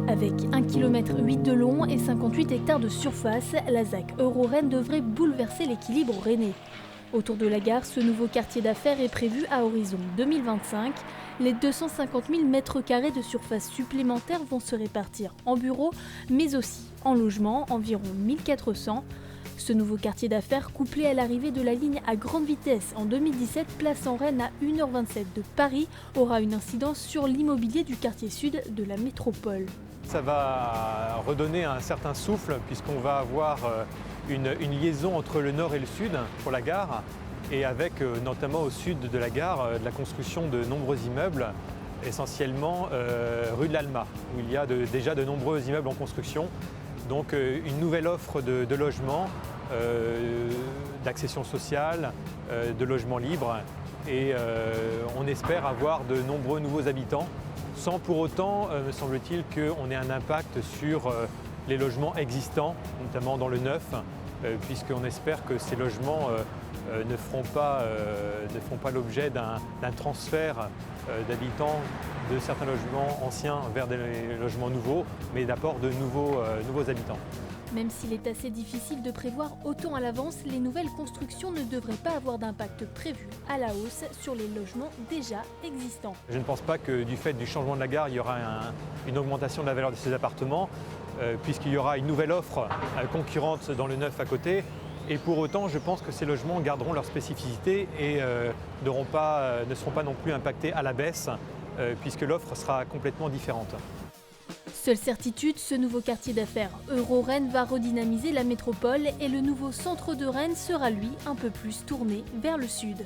Avec 1,8 km de long et 58 hectares de surface, la ZAC Euro-Rennes devrait bouleverser l'équilibre rennais. Autour de la gare, ce nouveau quartier d'affaires est prévu à horizon 2025. Les 250 000 m² de surface supplémentaires vont se répartir en bureaux, mais aussi en logements, environ 1400. Ce nouveau quartier d'affaires, couplé à l'arrivée de la ligne à grande vitesse en 2017, plaçant Rennes à 1h27 de Paris, aura une incidence sur l'immobilier du quartier sud de la métropole. Ça va redonner un certain souffle puisqu'on va avoir une liaison entre le nord et le sud pour la gare et avec notamment au sud de la gare de la construction de nombreux immeubles, essentiellement rue de l'Alma où il y a déjà de nombreux immeubles en construction. Donc une nouvelle offre de logements, d'accession sociale, de logements libres et on espère avoir de nombreux nouveaux habitants sans pour autant, me semble-t-il, qu'on ait un impact sur les logements existants, notamment dans le neuf, puisqu'on espère que ces logements ne feront pas l'objet d'un transfert d'habitants de certains logements anciens vers des logements nouveaux, mais d'apport de nouveaux habitants. Même s'il est assez difficile de prévoir autant à l'avance, les nouvelles constructions ne devraient pas avoir d'impact prévu à la hausse sur les logements déjà existants. Je ne pense pas que du fait du changement de la gare, il y aura une augmentation de la valeur de ces appartements, puisqu'il y aura une nouvelle offre concurrente dans le neuf à côté. Et pour autant, je pense que ces logements garderont leur spécificité et ne seront pas non plus impactés à la baisse, puisque l'offre sera complètement différente. Seule certitude, ce nouveau quartier d'affaires Euro-Rennes va redynamiser la métropole et le nouveau centre de Rennes sera lui un peu plus tourné vers le sud.